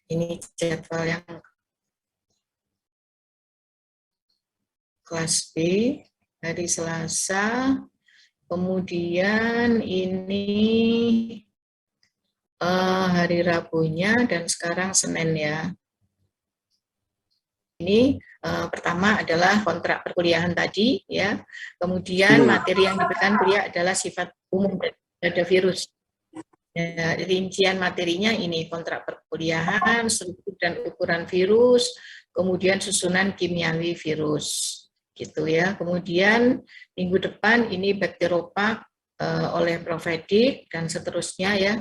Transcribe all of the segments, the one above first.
Ini jadwal yang kelas B hari Selasa. Kemudian ini hari Rabunya dan sekarang Senin ya. Ini pertama adalah kontrak perkuliahan tadi ya. Kemudian materi yang diberikan kuliah adalah sifat umum pada virus. Ya, rincian materinya ini kontrak perkuliahan, struktur dan ukuran virus, kemudian susunan kimiawi virus, gitu ya. Kemudian minggu depan ini bakteriopak oleh Prof. Edik dan seterusnya ya.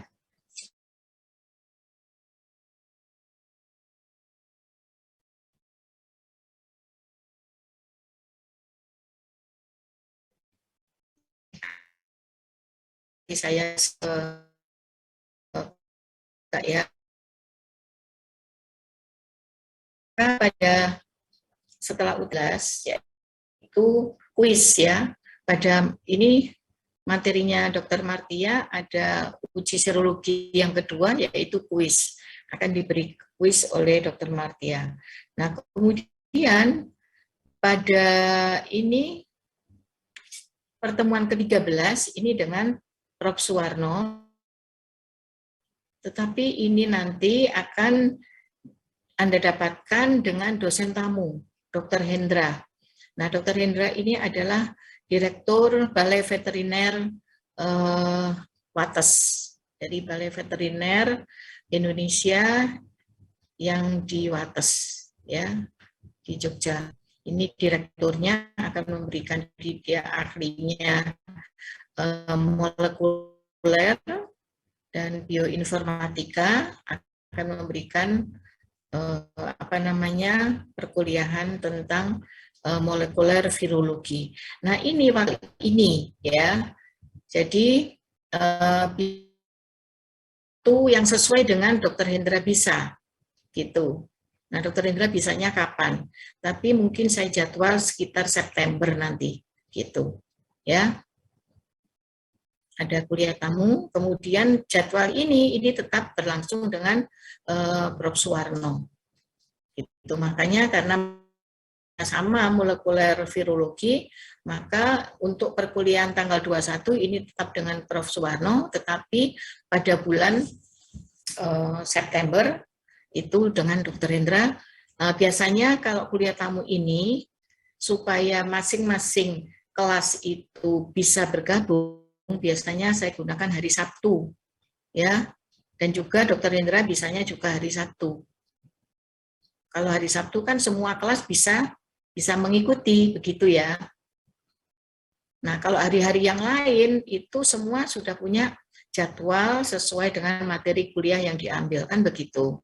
Saya ya pada setelah UTLAS yaitu kuis ya. Pada ini materinya Dr. Martia ada uji serologi yang kedua yaitu kuis. Akan diberi kuis oleh Dr. Martia. Nah, kemudian pada ini pertemuan ke-13 ini dengan Prof. Suwarno. Tetapi ini nanti akan Anda dapatkan dengan dosen tamu, Dr. Hendra. Nah, Dr. Hendra ini adalah Direktur Balai Veteriner Wates. Jadi Balai Veteriner Indonesia yang di Wates, ya, di Jogja. Ini direkturnya akan memberikan dia ahlinya molekuler dan bioinformatika, akan memberikan perkuliahan tentang molekuler virologi. Nah, ini ya. Jadi itu yang sesuai dengan Dr. Hendra bisa gitu. Nah, Dr. Hendra bisanya kapan? Tapi mungkin saya jadwal sekitar September nanti gitu. Ya. Ada kuliah tamu, kemudian jadwal ini tetap berlangsung dengan Prof. Suwarno. Itu makanya karena sama molekuler virologi, maka untuk perkuliahan tanggal 21 ini tetap dengan Prof. Suwarno, tetapi pada bulan September itu dengan Dr. Hendra. Biasanya kalau kuliah tamu ini supaya masing-masing kelas itu bisa bergabung, biasanya saya gunakan hari Sabtu, ya, dan juga Dr. Hendra bisanya juga hari Sabtu. Kalau hari Sabtu kan semua kelas bisa mengikuti, begitu ya. Nah, kalau hari-hari yang lain itu semua sudah punya jadwal sesuai dengan materi kuliah yang diambil, kan begitu.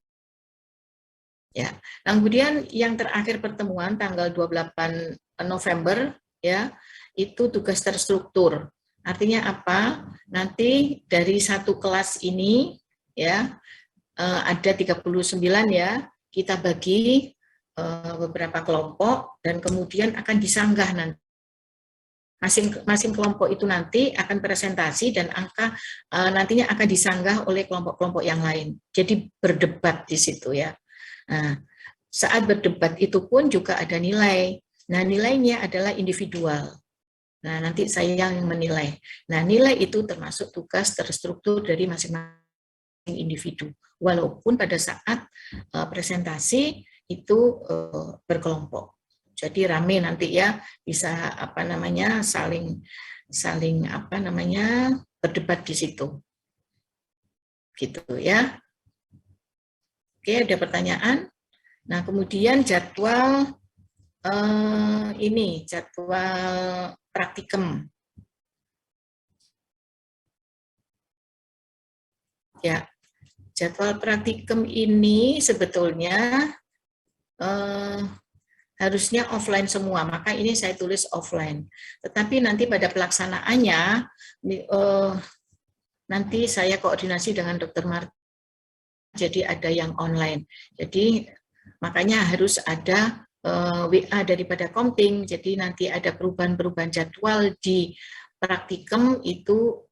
Ya. Nah, kemudian yang terakhir pertemuan tanggal 28 November ya, itu tugas terstruktur. Artinya apa? Nanti dari satu kelas ini ya ada 39 ya, kita bagi beberapa kelompok dan kemudian akan disanggah nanti. Masing-masing kelompok itu nanti akan presentasi dan nantinya akan disanggah oleh kelompok-kelompok yang lain. Jadi berdebat di situ ya. Nah, saat berdebat itu pun juga ada nilai. Nah, nilainya adalah individual. Nah, nanti saya yang menilai. Nah, nilai itu termasuk tugas terstruktur dari masing-masing individu. Walaupun pada saat presentasi itu berkelompok. Jadi rame nanti ya, bisa saling berdebat di situ. Gitu ya. Oke, ada pertanyaan? Nah, kemudian jadwal jadwal praktikum. Ya, jadwal praktikum ini sebetulnya harusnya offline semua, maka ini saya tulis offline. Tetapi nanti pada pelaksanaannya, nanti saya koordinasi dengan Dr. Marta, jadi ada yang online. Jadi makanya harus ada WA daripada Komting, jadi nanti ada perubahan-perubahan jadwal di praktikum itu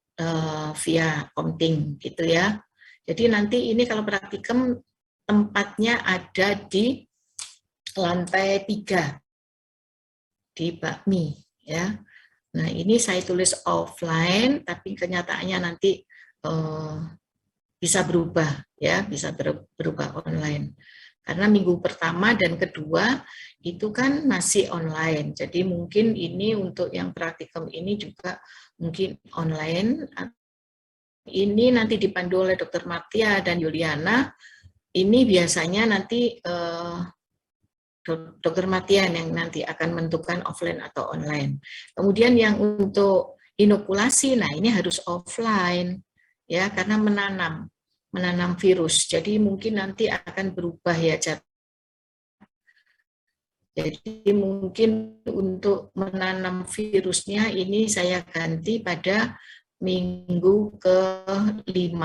via Komting gitu ya. Jadi nanti ini kalau praktikum tempatnya ada di lantai 3 di bakmi ya. Nah, ini saya tulis offline, tapi kenyataannya nanti bisa berubah ya, bisa berubah online. Karena minggu pertama dan kedua itu kan masih online. Jadi mungkin ini untuk yang praktikum ini juga mungkin online. Ini nanti dipandu oleh Dr. Martia dan Yuliana. Ini biasanya nanti Dr. Matian yang nanti akan menentukan offline atau online. Kemudian yang untuk inokulasi, nah ini harus offline ya, karena menanam virus. Jadi mungkin nanti akan berubah ya. Jadi mungkin untuk menanam virusnya ini saya ganti pada minggu ke-5,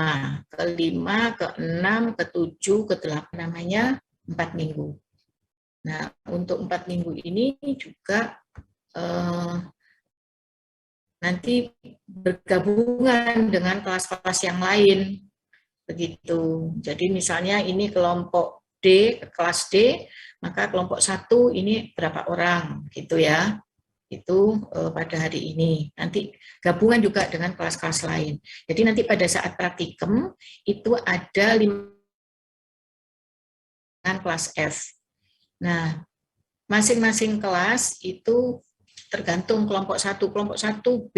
ke-6, ke-7, ke-8, namanya 4 minggu. Nah, untuk 4 minggu ini juga nanti bergabungan dengan kelas-kelas yang lain, begitu. Jadi misalnya ini kelompok D, kelas D, maka kelompok 1 ini berapa orang, gitu ya. Itu pada hari ini. Nanti gabungan juga dengan kelas-kelas lain. Jadi nanti pada saat praktikum itu ada 5 kelas F. Nah, masing-masing kelas itu tergantung kelompok 1 B,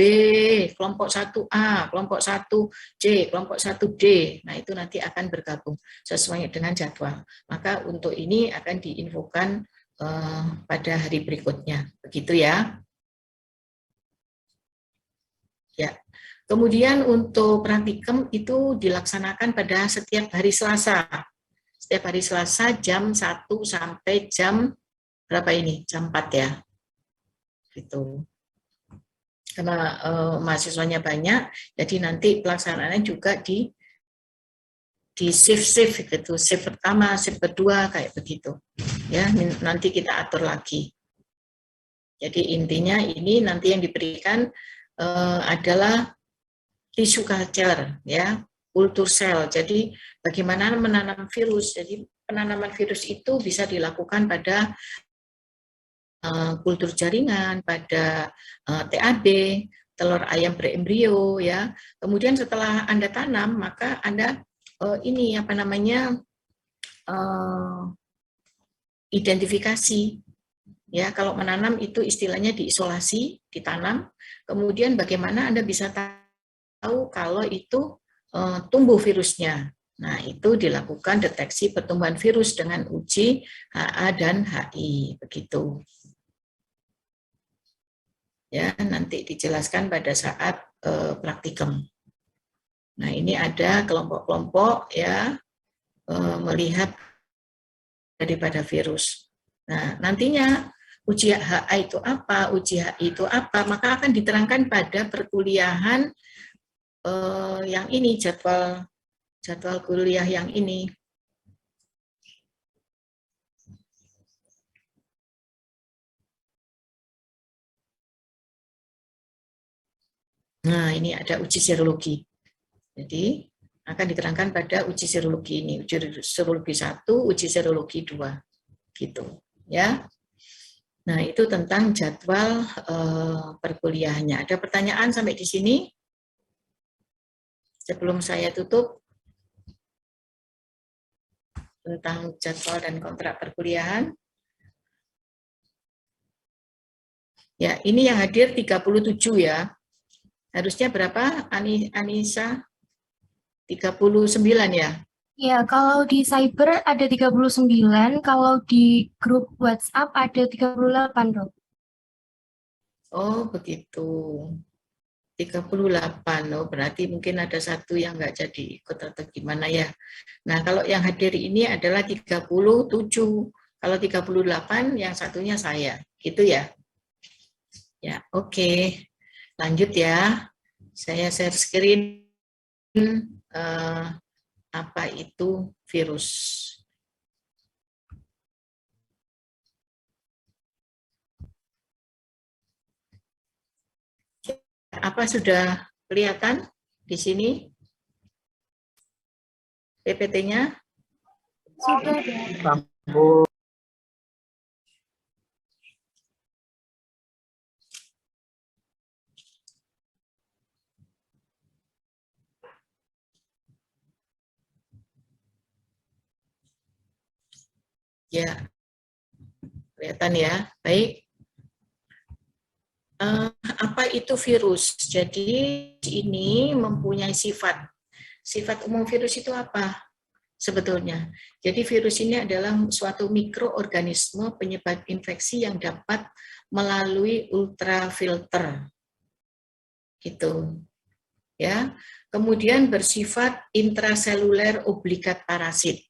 kelompok 1A, kelompok 1C, kelompok 1D. Nah, itu nanti akan bergabung sesuai dengan jadwal. Maka untuk ini akan diinfokan pada hari berikutnya. Begitu ya. Ya. Kemudian untuk praktikum itu dilaksanakan pada setiap hari Selasa. Setiap hari Selasa jam 1 sampai jam berapa ini? Jam 4 ya. Gitu. Karena mahasiswanya banyak, jadi nanti pelaksanaannya juga di shift gitu, shift pertama, shift kedua kayak begitu. Ya, nanti kita atur lagi. Jadi intinya ini nanti yang diberikan adalah tissue culture ya, kultur sel. Jadi bagaimana menanam virus. Jadi penanaman virus itu bisa dilakukan pada kultur jaringan, pada TAB, telur ayam berembrio ya. Kemudian setelah Anda tanam, maka Anda ini apa namanya identifikasi ya. Kalau menanam itu istilahnya diisolasi, ditanam. Kemudian bagaimana Anda bisa tahu kalau itu tumbuh virusnya. Nah, itu dilakukan deteksi pertumbuhan virus dengan uji HA dan HI begitu. Ya, nanti dijelaskan pada saat praktikum. Nah, ini ada kelompok-kelompok ya melihat daripada virus. Nah, nantinya uji HA itu apa, uji HI itu apa, maka akan diterangkan pada perkuliahan yang ini, jadwal kuliah yang ini. Nah, ini ada uji serologi. Jadi, akan diterangkan pada uji serologi ini, uji serologi 1, uji serologi 2. Gitu, ya. Nah, itu tentang jadwal perkuliahannya. Ada pertanyaan sampai di sini? Sebelum saya tutup tentang jadwal dan kontrak perkuliahan. Ya, ini yang hadir 37 ya. Harusnya berapa, Anissa? 39 ya? Ya, kalau di cyber ada 39, kalau di grup WhatsApp ada 38, Dok. Oh, begitu. 38, oh, berarti mungkin ada satu yang nggak jadi ikut atau gimana ya. Nah, kalau yang hadir ini adalah 37. Kalau 38, yang satunya saya. Gitu ya? Ya, oke. Lanjut ya. Saya share screen apa itu virus. Apa sudah kelihatan di sini PPT-nya? Sudah, Dok. Sambung. Ya, kelihatan ya. Baik. Apa itu virus? Jadi ini mempunyai sifat. Sifat umum virus itu apa sebetulnya? Jadi virus ini adalah suatu mikroorganisme penyebab infeksi yang dapat melalui ultravilter. Gitu. Ya. Kemudian bersifat intraseluler obligat parasit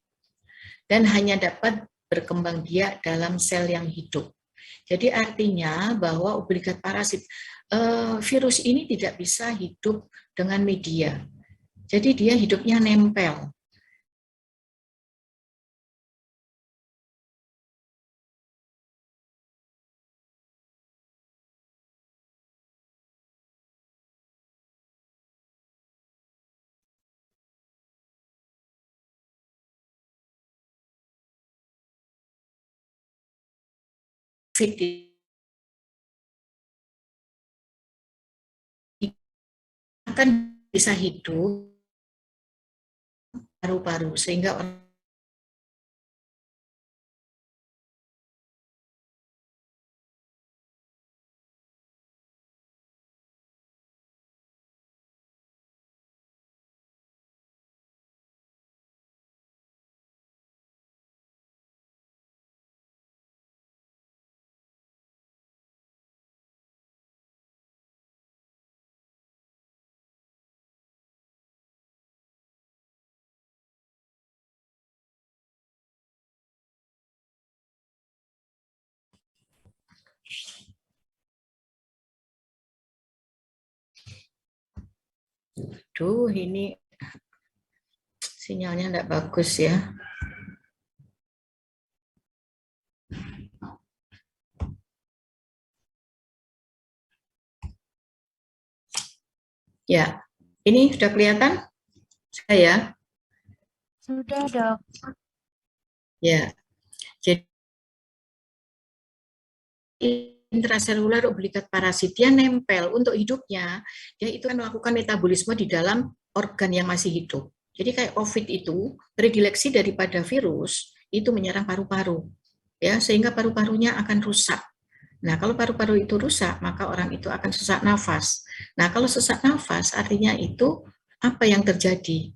dan hanya dapat berkembang biak dalam sel yang hidup. Jadi artinya bahwa obligat parasit, virus ini tidak bisa hidup dengan media. Jadi dia hidupnya nempel. Akan bisa hidup paru-paru sehingga orang ini sinyalnya tidak bagus ya. Ya, ini sudah kelihatan saya? Sudah, Dok. Ya, jadi intraseluler obligat parasit dia nempel untuk hidupnya, dia itu kan melakukan metabolisme di dalam organ yang masih hidup. Jadi kayak COVID itu, predileksi daripada virus itu menyerang paru-paru, ya sehingga paru-parunya akan rusak. Nah, kalau paru-paru itu rusak, maka orang itu akan sesak nafas. Nah, kalau sesak nafas artinya itu apa yang terjadi?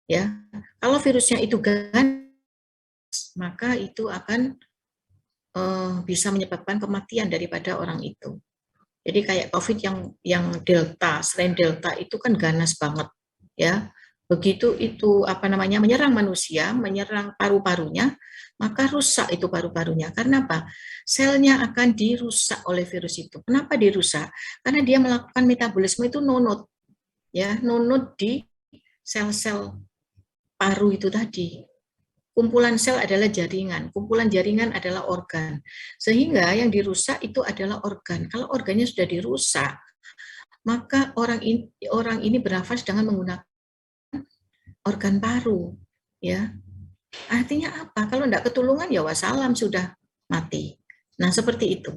Ya, kalau virusnya itu ganas, maka itu akan bisa menyebabkan kematian daripada orang itu. Jadi kayak COVID yang Delta, selain Delta itu kan ganas banget, ya. Begitu itu menyerang manusia, menyerang paru-parunya, maka rusak itu paru-parunya. Karena apa? Selnya akan dirusak oleh virus itu. Kenapa dirusak? Karena dia melakukan metabolisme itu nunut, ya, nunut di sel-sel paru itu tadi. Kumpulan sel adalah jaringan, kumpulan jaringan adalah organ. Sehingga yang dirusak itu adalah organ. Kalau organnya sudah dirusak, maka orang ini bernafas dengan menggunakan organ paru, ya. Artinya apa? Kalau tidak ketulungan ya wassalam, sudah mati. Nah, seperti itu.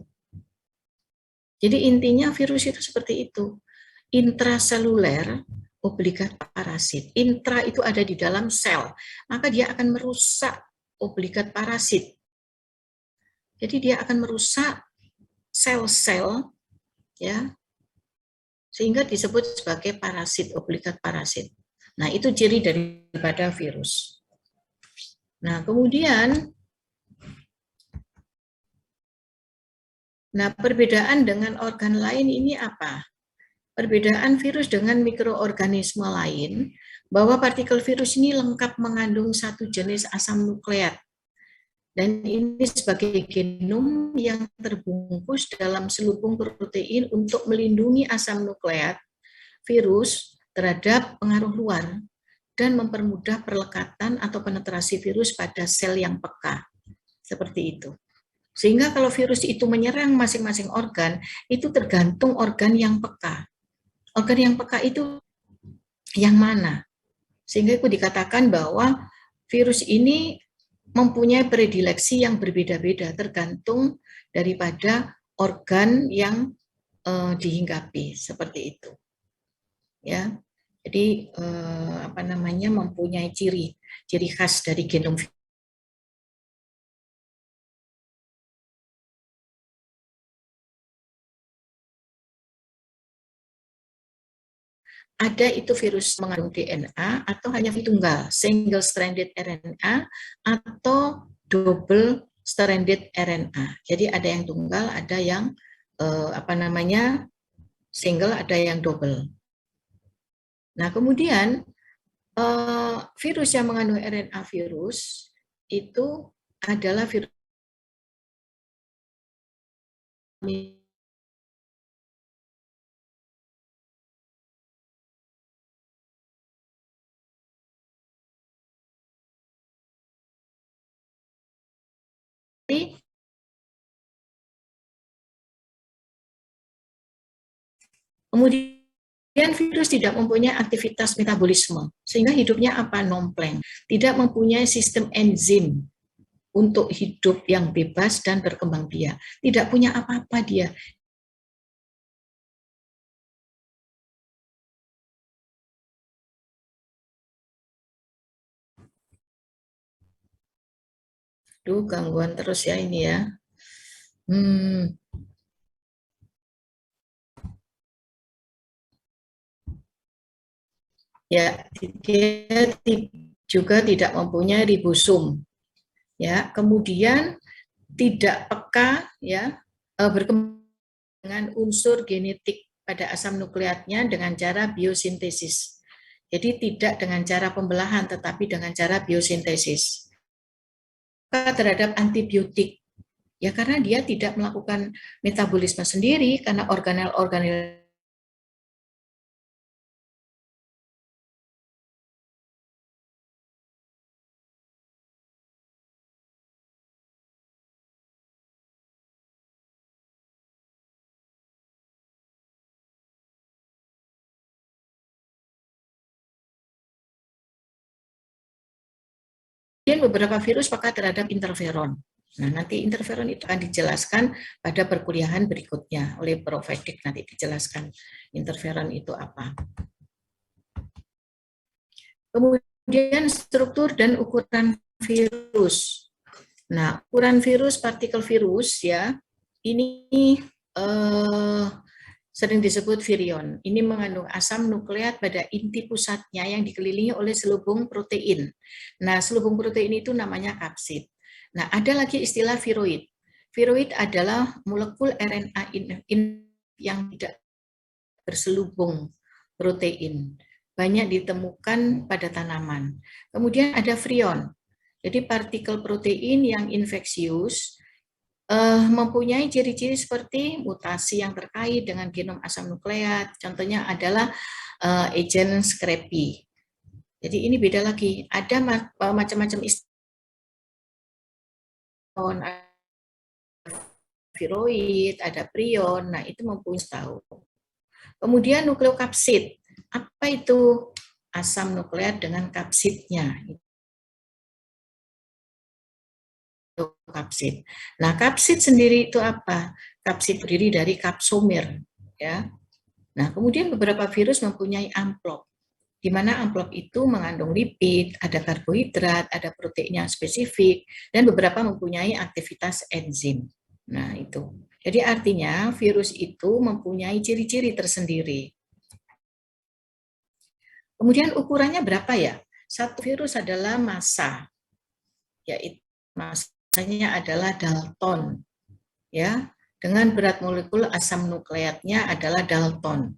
Jadi intinya virus itu seperti itu. Intraseluler obligat parasit. Intra itu ada di dalam sel, maka dia akan merusak obligat parasit. Jadi dia akan merusak sel-sel, ya, sehingga disebut sebagai parasit, obligat parasit. Nah, itu ciri daripada virus. Nah, kemudian, perbedaan dengan organ lain ini apa? Perbedaan virus dengan mikroorganisme lain, bahwa partikel virus ini lengkap mengandung satu jenis asam nukleat. Dan ini sebagai genom yang terbungkus dalam selubung protein untuk melindungi asam nukleat virus terhadap pengaruh luar dan mempermudah perlekatan atau penetrasi virus pada sel yang peka. Seperti itu. Sehingga kalau virus itu menyerang masing-masing organ, itu tergantung organ yang peka. Organ yang peka itu yang mana? Sehingga itu dikatakan bahwa virus ini mempunyai predileksi yang berbeda-beda tergantung daripada organ yang dihinggapi, seperti itu. Ya. Jadi mempunyai ciri khas dari genom. Ada itu virus mengandung DNA atau hanya tunggal, single stranded RNA atau double stranded RNA. Jadi ada yang tunggal, ada yang single, ada yang double. Nah, kemudian virus yang mengandung RNA virus itu adalah virus kemudian virus tidak mempunyai aktivitas metabolisme, sehingga hidupnya nompleng, tidak mempunyai sistem enzim untuk hidup yang bebas dan berkembang biak, tidak punya apa-apa dia. Duh, gangguan terus ya ini ya. Ya, dia juga tidak mempunyai ribosom. Ya, kemudian tidak peka ya berkembang dengan unsur genetik pada asam nukleatnya dengan cara biosintesis. Jadi tidak dengan cara pembelahan, tetapi dengan cara biosintesis. Terhadap antibiotik, ya karena dia tidak melakukan metabolisme sendiri, karena organel-organel dan beberapa virus peka terhadap interferon. Nah, nanti interferon itu akan dijelaskan pada perkuliahan berikutnya oleh Prof. Edik, nanti dijelaskan interferon itu apa. Kemudian struktur dan ukuran virus. Nah, ukuran virus, partikel virus ya, ini sering disebut virion. Ini mengandung asam nukleat pada inti pusatnya yang dikelilingi oleh selubung protein. Nah, selubung protein itu namanya kapsid. Nah, ada lagi istilah viroid. Viroid adalah molekul RNA yang tidak berselubung protein. Banyak ditemukan pada tanaman. Kemudian ada virion. Jadi partikel protein yang infeksius mempunyai ciri-ciri seperti mutasi yang terkait dengan genom asam nukleat. Contohnya adalah agent Scrapie. Jadi ini beda lagi. Ada macam-macam istilah, viroid, ada prion. Nah, itu mempunyai tahu. Kemudian nukleokapsid. Apa itu asam nukleat dengan kapsidnya? Kapsid. Nah, kapsid sendiri itu apa? Kapsid terdiri dari kapsomer, ya. Nah, kemudian beberapa virus mempunyai amplop, di mana amplop itu mengandung lipid, ada karbohidrat, ada protein yang spesifik, dan beberapa mempunyai aktivitas enzim. Nah, itu. Jadi artinya virus itu mempunyai ciri-ciri tersendiri. Kemudian ukurannya berapa ya? Satu virus adalah massa, yaitu massanya adalah Dalton, ya, dengan berat molekul asam nukleatnya adalah Dalton.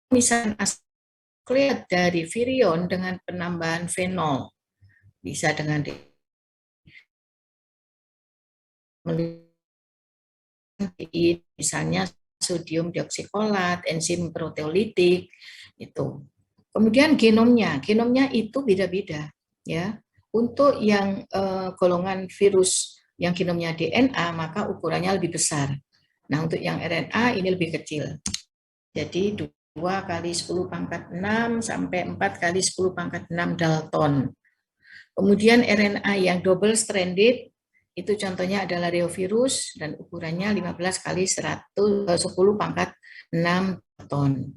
Misalnya asam nukleat dari virion dengan penambahan fenol, bisa dengan misalnya sodium dioksikolat, enzim proteolitik, itu. Kemudian genomnya itu beda-beda, ya. Untuk yang golongan virus yang genomnya DNA, maka ukurannya lebih besar. Nah, untuk yang RNA ini lebih kecil. Jadi 2 kali 10⁻⁶ sampai 4 kali 10⁻⁶ Dalton. Kemudian RNA yang double stranded itu contohnya adalah reovirus dan ukurannya 15 kali 10 pangkat 6 ton.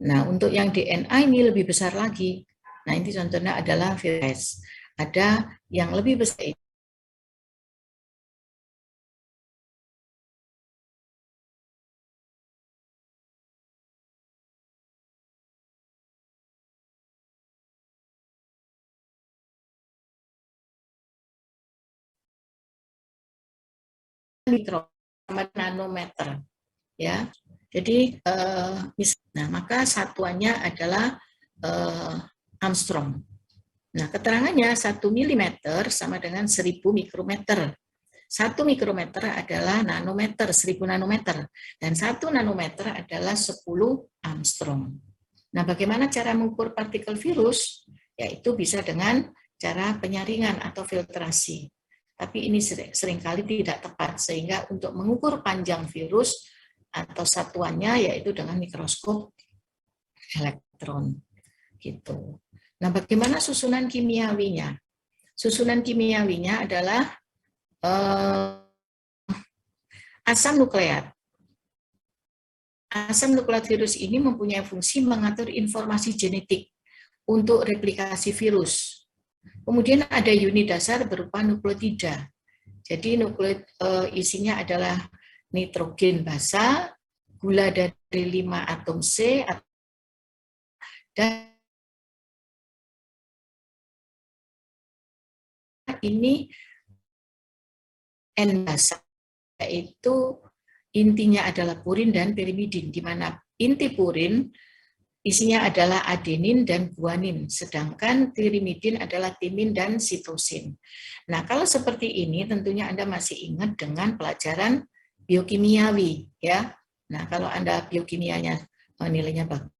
Nah, untuk yang DNA ini lebih besar lagi. Nah, ini contohnya adalah virus. Ada yang lebih besar mikro nanometer, ya. Jadi, nah maka satuannya adalah Armstrong. Nah, keterangannya 1 mm sama dengan 1000 mikrometer. 1 mikrometer adalah nanometer, 1000 nanometer. Dan 1 nanometer adalah 10 Armstrong. Nah, bagaimana cara mengukur partikel virus? Yaitu bisa dengan cara penyaringan atau filtrasi. Tapi ini seringkali tidak tepat, sehingga untuk mengukur panjang virus atau satuannya yaitu dengan mikroskop elektron. Gitu. Nah, bagaimana susunan kimiawinya? Susunan kimiawinya adalah asam nukleat. Asam nukleat virus ini mempunyai fungsi mengatur informasi genetik untuk replikasi virus. Kemudian ada unit dasar berupa nukleotida. Jadi isinya adalah nitrogen basa, gula dari 5 atom C, dan ini N basa, yaitu intinya adalah purin dan pirimidin, di mana inti purin isinya adalah adenin dan guanin, sedangkan pirimidin adalah timin dan sitosin. Nah, kalau seperti ini tentunya Anda masih ingat dengan pelajaran biokimiawi, ya. Nah, kalau Anda biokimianya nilainya bagus.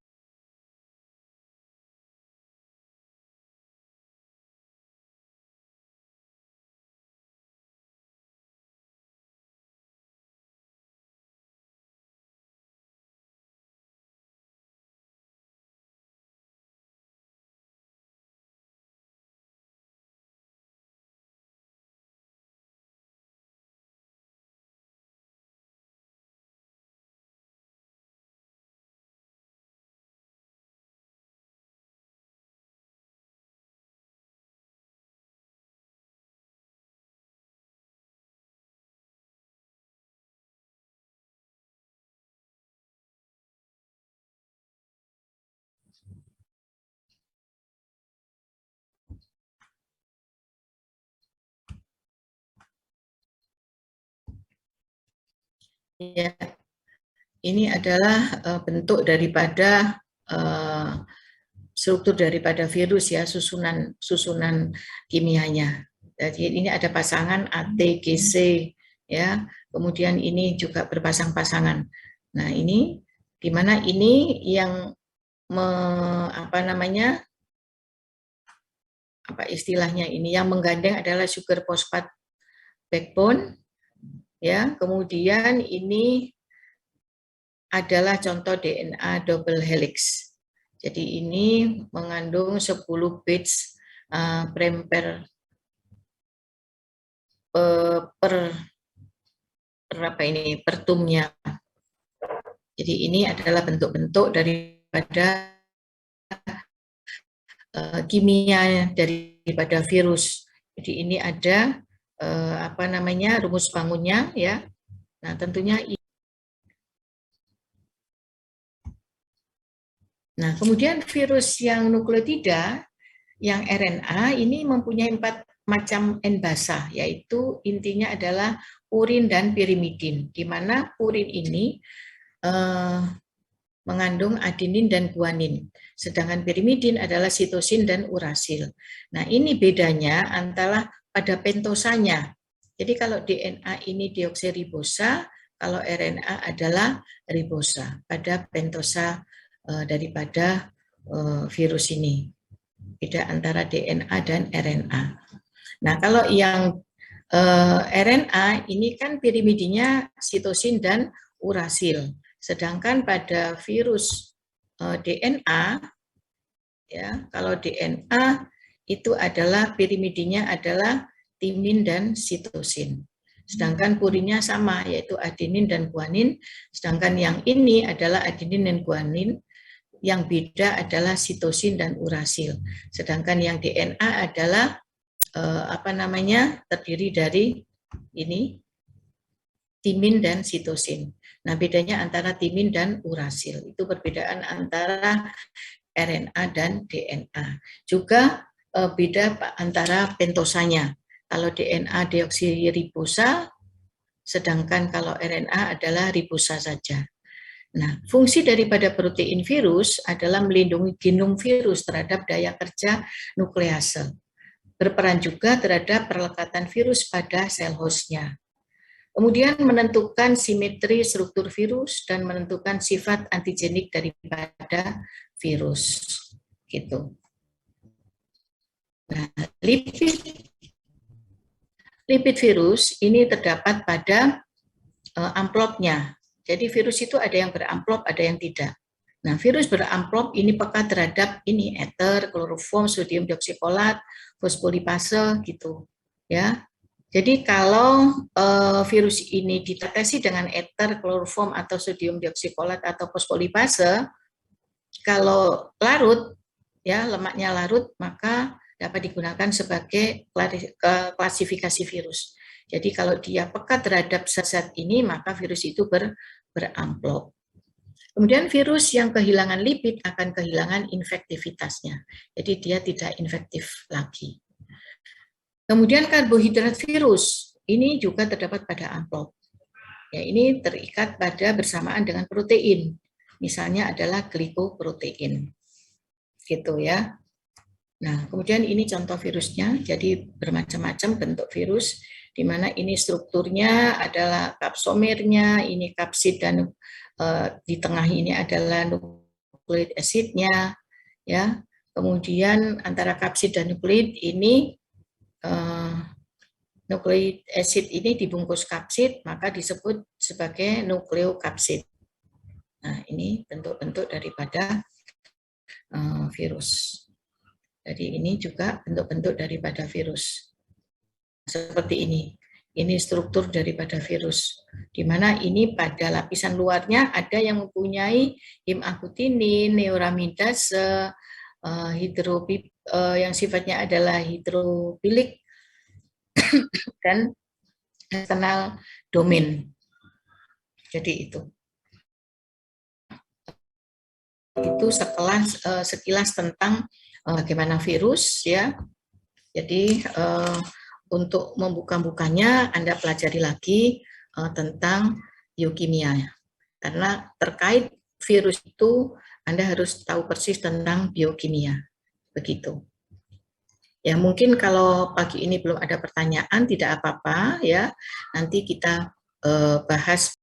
Ya, ini adalah bentuk daripada struktur daripada virus, ya, susunan kimianya. Jadi ini ada pasangan ATGC, ya. Kemudian ini juga berpasang-pasangan. Nah, ini di mana ini yang apa istilahnya ini yang menggandeng adalah sugar phosphate backbone, ya. Kemudian ini adalah contoh DNA double helix. Jadi ini mengandung 10 base per tumnya. Jadi ini adalah bentuk-bentuk daripada kimia daripada virus. Jadi ini ada rumus bangunnya, ya. Nah, tentunya nah, kemudian virus yang nukleotida, yang RNA ini mempunyai 4 macam N basa, yaitu intinya adalah purin dan pirimidin, di mana purin ini mengandung adenin dan guanin, sedangkan pirimidin adalah sitosin dan urasil. Nah, ini bedanya antara pada pentosanya. Jadi kalau DNA ini deoksiribosa, kalau RNA adalah ribosa pada pentosa daripada virus ini. Beda antara DNA dan RNA. Nah, kalau yang RNA ini kan pirimidinnya sitosin dan urasil. Sedangkan pada virus DNA, ya, kalau DNA itu adalah pirimidinnya adalah timin dan sitosin. Sedangkan purinnya sama, yaitu adenin dan guanin. Sedangkan yang ini adalah adenin dan guanin, yang beda adalah sitosin dan urasil. Sedangkan yang DNA adalah terdiri dari ini timin dan sitosin. Nah, bedanya antara timin dan urasil itu perbedaan antara RNA dan DNA. Juga beda antara pentosanya. Kalau DNA deoksiribosa, sedangkan kalau RNA adalah ribosa saja. Nah, fungsi daripada protein virus adalah melindungi genom virus terhadap daya kerja nuklease. Berperan juga terhadap perlekatan virus pada sel hostnya. Kemudian menentukan simetri struktur virus dan menentukan sifat antigenik daripada virus. Gitu. Nah, lipid virus ini terdapat pada amplopnya. Jadi virus itu ada yang beramplop, ada yang tidak. Nah, virus beramplop ini peka terhadap ini ether, kloroform, sodium dioksikolat, fosfolipase gitu, ya. Jadi kalau virus ini ditetesi dengan ether, kloroform atau sodium dioksikolat atau fosfolipase, kalau larut, ya lemaknya larut, maka dapat digunakan sebagai klasifikasi virus. Jadi kalau dia peka terhadap zat-zat ini, maka virus itu beramplop. Kemudian virus yang kehilangan lipid akan kehilangan infektivitasnya. Jadi dia tidak infektif lagi. Kemudian karbohidrat virus, ini juga terdapat pada amplop. Ya, ini terikat pada bersamaan dengan protein. Misalnya adalah glikoprotein. Gitu ya. Nah, kemudian ini contoh virusnya, jadi bermacam-macam bentuk virus, di mana ini strukturnya adalah kapsomernya, ini kapsid dan di tengah ini adalah nukleik asidnya, ya. Kemudian antara kapsid dan nukleid ini nukleik asid ini dibungkus kapsid, maka disebut sebagai nukleokapsid. Nah, ini bentuk-bentuk daripada virus. Jadi ini juga bentuk-bentuk daripada virus. Seperti ini. Ini struktur daripada virus. Di mana ini pada lapisan luarnya ada yang mempunyai hemaglutinin, neuraminidase, yang sifatnya adalah hidrofilik, dan eksternal domain. Jadi itu sekilas tentang bagaimana virus, ya. Jadi untuk membuka-bukanya Anda pelajari lagi tentang biokimia, karena terkait virus itu Anda harus tahu persis tentang biokimia. Begitu. Ya, mungkin kalau pagi ini belum ada pertanyaan, tidak apa-apa ya. Nanti kita bahas